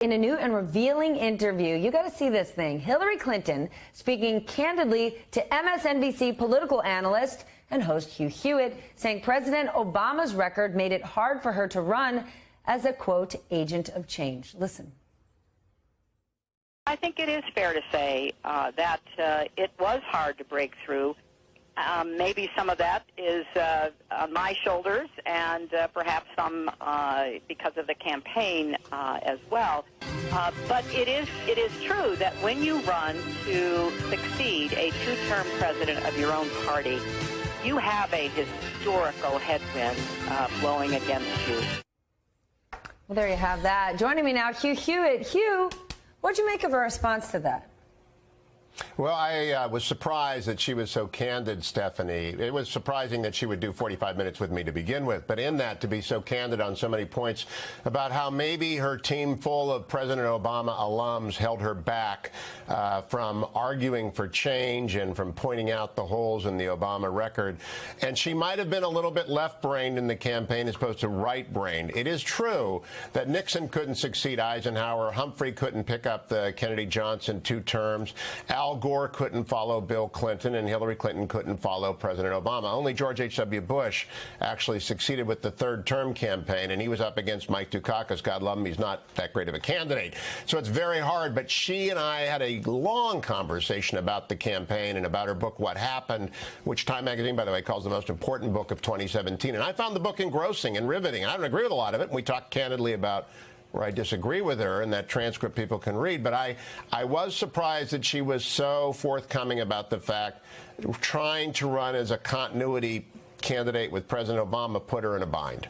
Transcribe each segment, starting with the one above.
In a new and revealing interview, you got to see this thing. Hillary Clinton speaking candidly to MSNBC political analyst and host Hugh Hewitt, saying President Obama's record made it hard for her to run as a, quote, agent of change. Listen. I think it is fair to say that it was hard to break through. Maybe some of that is on my shoulders, and perhaps some because of the campaign as well. But it is true that when you run to succeed a two-term president of your own party, you have a historical headwind blowing against you. Well, there you have that. Joining me now, Hugh Hewitt. Hugh, what'd you make of her response to that? Well, I was surprised that she was so candid, Stephanie. It was surprising that she would do 45 minutes with me to begin with, but in that, to be so candid on so many points about how maybe her team full of President Obama alums held her back from arguing for change and from pointing out the holes in the Obama record. And she might have been a little bit left-brained in the campaign as opposed to right-brained. It is true that Nixon couldn't succeed Eisenhower, Humphrey couldn't pick up the Kennedy-Johnson 2 terms, Al Gore couldn't follow Bill Clinton, and Hillary Clinton couldn't follow President Obama. Only George H.W. Bush actually succeeded with the third-term campaign, and he was up against Mike Dukakis. God love him, he's not that great of a candidate. So it's very hard, but she and I had a long conversation about the campaign and about her book, What Happened, which Time Magazine, by the way, calls the most important book of 2017. And I found the book engrossing and riveting. I don't agree with a lot of it, and we talked candidly about where I disagree with her, and that transcript people can read. But I was surprised that she was so forthcoming about the fact trying to run as a continuity candidate with President Obama put her in a bind.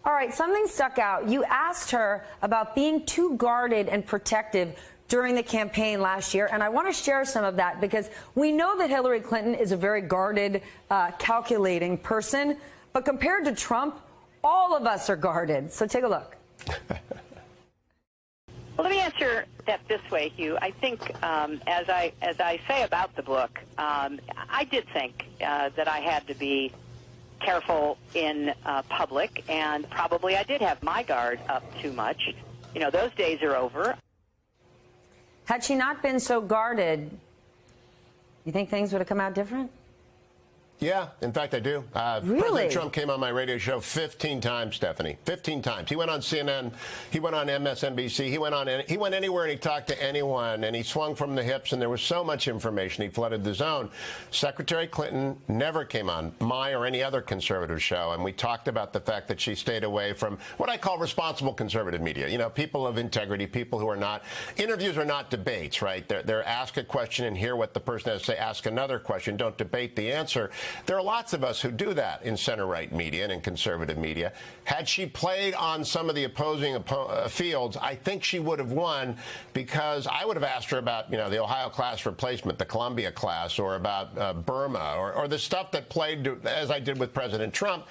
All right, something stuck out. You asked her about being too guarded and protective during the campaign last year, and I want to share some of that because we know that Hillary Clinton is a very guarded, calculating person, but compared to Trump, all of us are guarded. So take a look. Well, let me answer that this way, Hugh. I think, as I say about the book, I did think that I had to be careful in public, and probably I did have my guard up too much. You know, those days are over. Had she not been so guarded, you think things would have come out different? Yeah, in fact, I do. Really? President Trump came on my radio show 15 times, Stephanie. 15 times. He went on CNN. He went on MSNBC. He went anywhere and he talked to anyone, and he swung from the hips, and there was so much information. He flooded the zone. Secretary Clinton never came on my or any other conservative show, and we talked about the fact that she stayed away from what I call responsible conservative media. You know, people of integrity, people who are not, interviews are not debates, right? They're ask a question and hear what the person has to say, ask another question, don't debate the answer. There are lots of us who do that in center-right media and in conservative media. Had she played on some of the opposing fields, I think she would have won, because I would have asked her about, you know, the Ohio class replacement, the Columbia class, or about Burma, or the stuff that played, as I did with President Trump.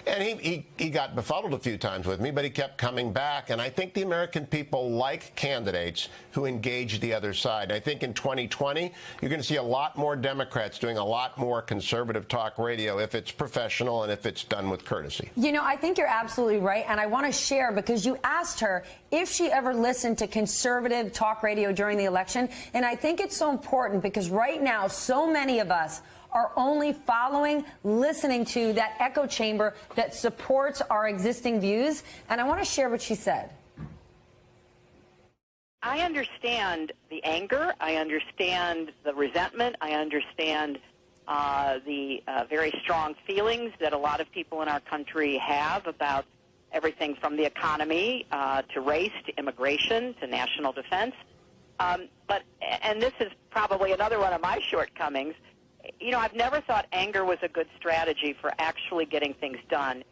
And he got befuddled a few times with me, but he kept coming back. And I think the American people like candidates who engage the other side. I think in 2020, you're going to see a lot more Democrats doing a lot more conservative talk radio if it's professional and if it's done with courtesy. You know, I think you're absolutely right, and I want to share, because you asked her if she ever listened to conservative talk radio during the election, and I think it's so important because right now so many of us are only following, listening to that echo chamber that supports our existing views, and I want to share what she said. I understand the anger, I understand the resentment, I understand the very strong feelings that a lot of people in our country have about everything from the economy to race to immigration to national defense. And this is probably another one of my shortcomings, you know, I've never thought anger was a good strategy for actually getting things done.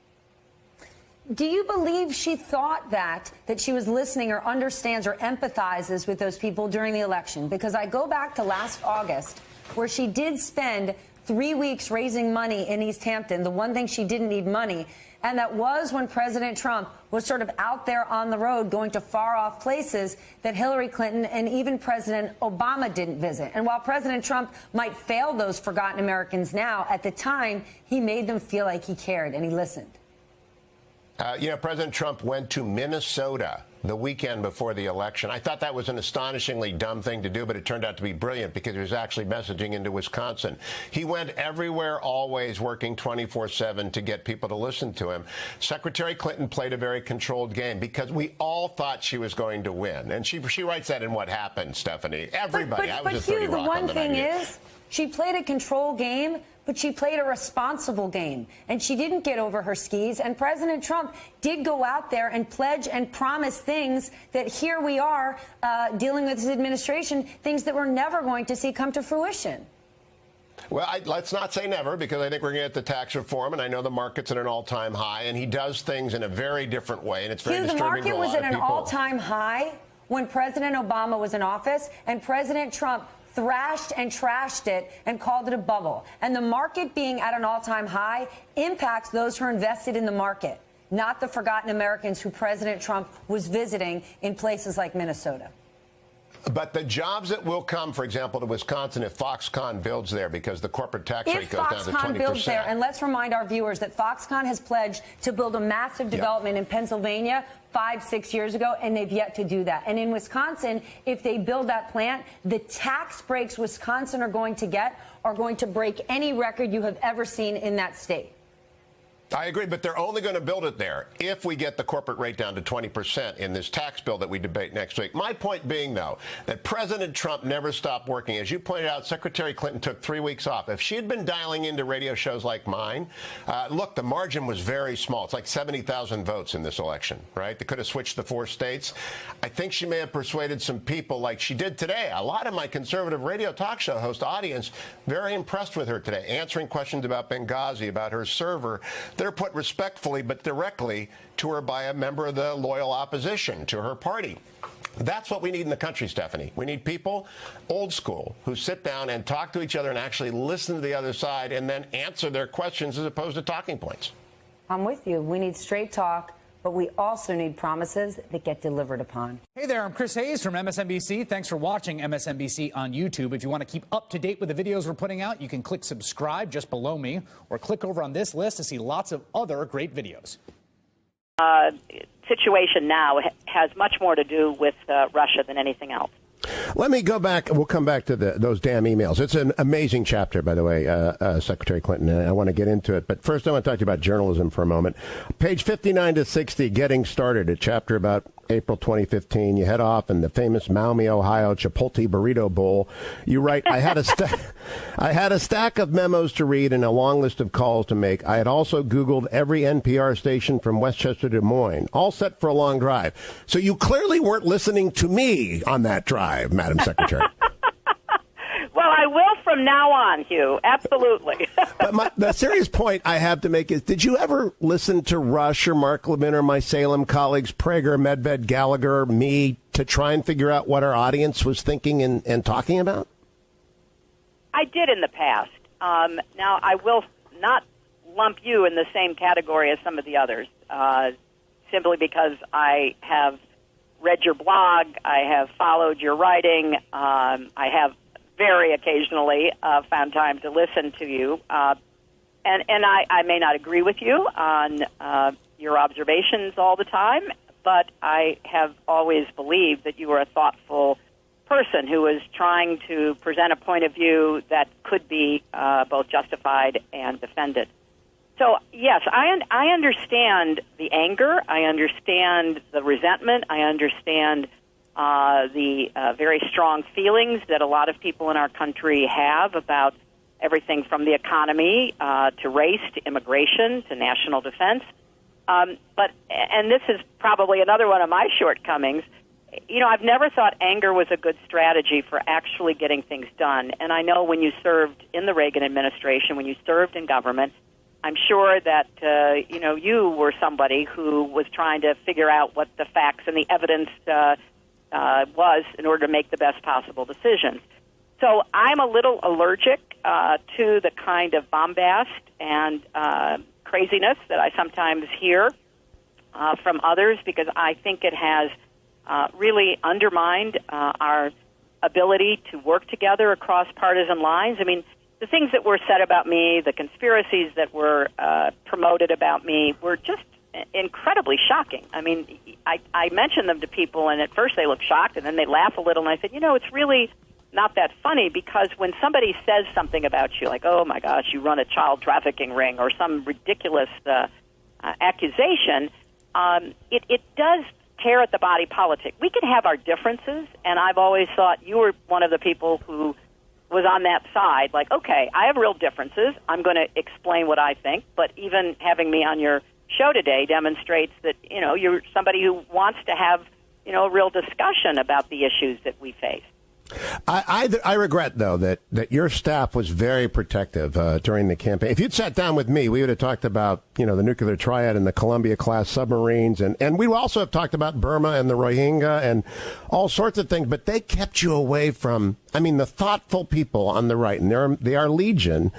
Do you believe she thought that she was listening or understands or empathizes with those people during the election? Because I go back to last August, where she did spend 3 weeks raising money in East Hampton, the one thing she didn't need money, and that was when President Trump was sort of out there on the road going to far-off places that Hillary Clinton and even President Obama didn't visit. And while President Trump might fail those forgotten Americans now, at the time, he made them feel like he cared and he listened. You know, President Trump went to Minnesota the weekend before the election. I thought that was an astonishingly dumb thing to do, but it turned out to be brilliant because he was actually messaging into Wisconsin. He went everywhere, always working 24/7 to get people to listen to him. Secretary Clinton played a very controlled game because we all thought she was going to win. And she writes that in What Happened, Stephanie. Everybody. But Hugh, the one thing is, she played a control game, but she played a responsible game, and she didn't get over her skis. And President Trump did go out there and pledge and promise things that here we are dealing with his administration, things that we're never going to see come to fruition. Well, let's not say never, because I think we're going to get the tax reform, and I know the market's at an all-time high, and he does things in a very different way, and it's very disturbing to a lot of people. The market was at an all-time high when President Obama was in office, and President Trump thrashed and trashed it and called it a bubble. And the market being at an all-time high impacts those who are invested in the market, not the forgotten Americans who President Trump was visiting in places like Minnesota. But the jobs that will come, for example, to Wisconsin if Foxconn builds there, because the corporate tax rate goes down to 20%. If Foxconn builds there, and let's remind our viewers that Foxconn has pledged to build a massive development in Pennsylvania 5-6 years ago, and they've yet to do that. And in Wisconsin, if they build that plant, the tax breaks Wisconsin are going to get are going to break any record you have ever seen in that state. I agree, but they're only going to build it there if we get the corporate rate down to 20% in this tax bill that we debate next week. My point being, though, that President Trump never stopped working. As you pointed out, Secretary Clinton took 3 weeks off. If she had been dialing into radio shows like mine, look, the margin was very small. It's like 70,000 votes in this election, right? They could have switched the 4 states. I think she may have persuaded some people like she did today. A lot of my conservative radio talk show host audience very impressed with her today, answering questions about Benghazi, about her server. They're put respectfully but directly to her by a member of the loyal opposition to her party. That's what we need in the country, Stephanie. We need people, old school, who sit down and talk to each other and actually listen to the other side and then answer their questions as opposed to talking points. I'm with you. We need straight talk, but we also need promises that get delivered upon. Hey there, I'm Chris Hayes from MSNBC. Thanks for watching MSNBC on YouTube. If you want to keep up to date with the videos we're putting out, you can click subscribe just below me or click over on this list to see lots of other great videos. Situation now has much more to do with Russia than anything else. Let me go back. We'll come back to those damn emails. It's an amazing chapter, by the way, Secretary Clinton. And I want to get into it. But first, I want to talk to you about journalism for a moment. Page 59 to 60, Getting Started, a chapter about April 2015. You head off in the famous Maumee, Ohio Chipotle Burrito Bowl. You write, I had a stack of memos to read and a long list of calls to make. I had also Googled every NPR station from Westchester to Des Moines, all set for a long drive. So you clearly weren't listening to me on that drive, Madam Secretary. Well, I will from now on, Hugh. Absolutely. But the serious point I have to make is, did you ever listen to Rush or Mark Levin or my Salem colleagues, Prager, Medved, Gallagher, me, to try and figure out what our audience was thinking and talking about? I did in the past. Now, I will not lump you in the same category as some of the others, simply because I have read your blog, I have followed your writing, I have very occasionally found time to listen to you. And I may not agree with you on your observations all the time, but I have always believed that you were a thoughtful person who was trying to present a point of view that could be both justified and defended. So, yes, I understand the anger. I understand the resentment. I understand the very strong feelings that a lot of people in our country have about everything from the economy to race to immigration to national defense. But this is probably another one of my shortcomings, you know, I've never thought anger was a good strategy for actually getting things done. And I know when you served in the Reagan administration, when you served in government, I'm sure that, you were somebody who was trying to figure out what the facts and the evidence was in order to make the best possible decisions. So I'm a little allergic to the kind of bombast and craziness that I sometimes hear from others, because I think it has really undermined our ability to work together across partisan lines. I mean, the things that were said about me, the conspiracies that were promoted about me were just incredibly shocking. I mean, I mentioned them to people, and at first they look shocked, and then they laugh a little, and I said, it's really not that funny, because when somebody says something about you, like, oh, my gosh, you run a child trafficking ring, or some ridiculous accusation, it does tear at the body politic. We can have our differences, and I've always thought you were one of the people who was on that side, like, okay, I have real differences. I'm going to explain what I think, but even having me on your show today demonstrates that, you're somebody who wants to have, a real discussion about the issues that we face. I regret, though, that your staff was very protective during the campaign. If you'd sat down with me, we would have talked about, the nuclear triad and the Columbia-class submarines, and we also have talked about Burma and the Rohingya and all sorts of things, but they kept you away from, the thoughtful people on the right, and they are legion.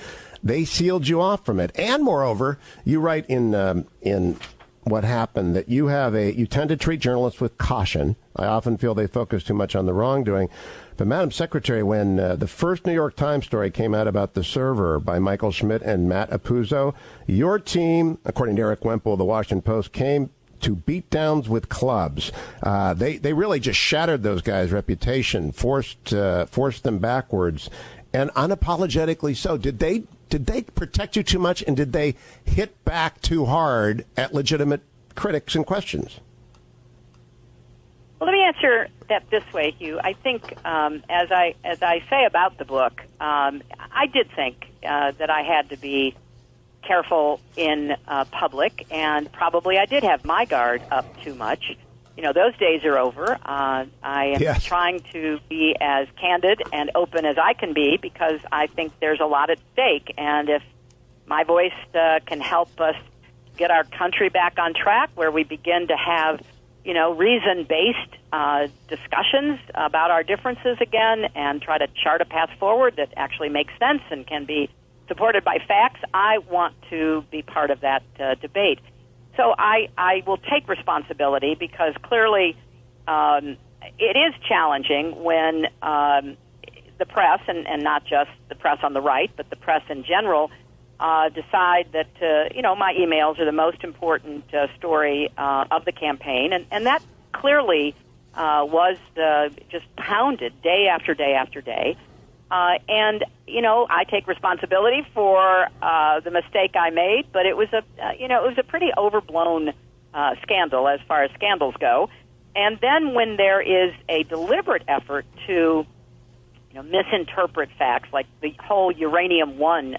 They sealed you off from it. And moreover, you write in what happened that you tend to treat journalists with caution. I often feel they focus too much on the wrongdoing. But, Madam Secretary, when the first New York Times story came out about The Server by Michael Schmidt and Matt Apuzzo, your team, according to Eric Wemple of The Washington Post, came to beatdowns with clubs. They really just shattered those guys' reputation, forced them backwards, and unapologetically so. Did they protect you too much, and did they hit back too hard at legitimate critics and questions? Well, let me answer that this way, Hugh. I think, as I say about the book, I did think that I had to be careful in public, and probably I did have my guard up too much. Those days are over. I am trying to be as candid and open as I can be, because I think there's a lot at stake, and if my voice can help us get our country back on track, where we begin to have reason-based discussions about our differences again, and try to chart a path forward that actually makes sense and can be supported by facts, I want to be part of that debate. So I will take responsibility, because clearly it is challenging when the press, and not just the press on the right, but the press in general, decide that, my emails are the most important story of the campaign. And that clearly was just pounded day after day after day. And, I take responsibility for the mistake I made, but it was a pretty overblown scandal as far as scandals go. And then when there is a deliberate effort to, misinterpret facts, like the whole Uranium One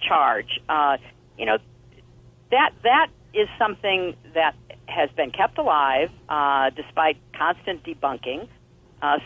charge, that is something that has been kept alive despite constant debunking.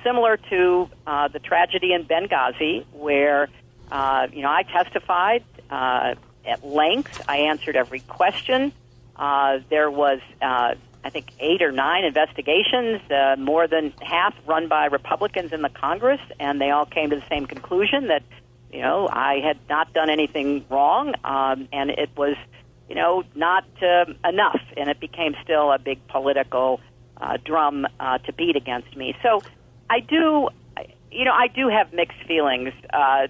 Similar to the tragedy in Benghazi, where, I testified at length. I answered every question. There was, I think, 8 or 9 investigations, more than half run by Republicans in the Congress, and they all came to the same conclusion that, I had not done anything wrong, and it was, not enough, and it became still a big political drum to beat against me. So I do have mixed feelings, I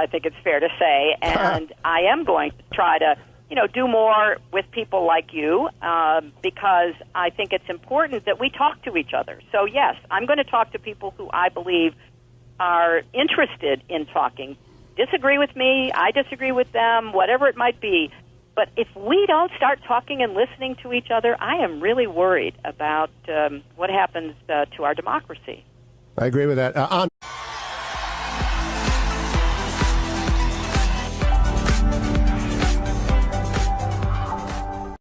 think it's fair to say, and I am going to try to, do more with people like you, because I think it's important that we talk to each other. So, yes, I'm going to talk to people who I believe are interested in talking. Disagree with me, I disagree with them, whatever it might be. But if we don't start talking and listening to each other, I am really worried about what happens to our democracy. I agree with that.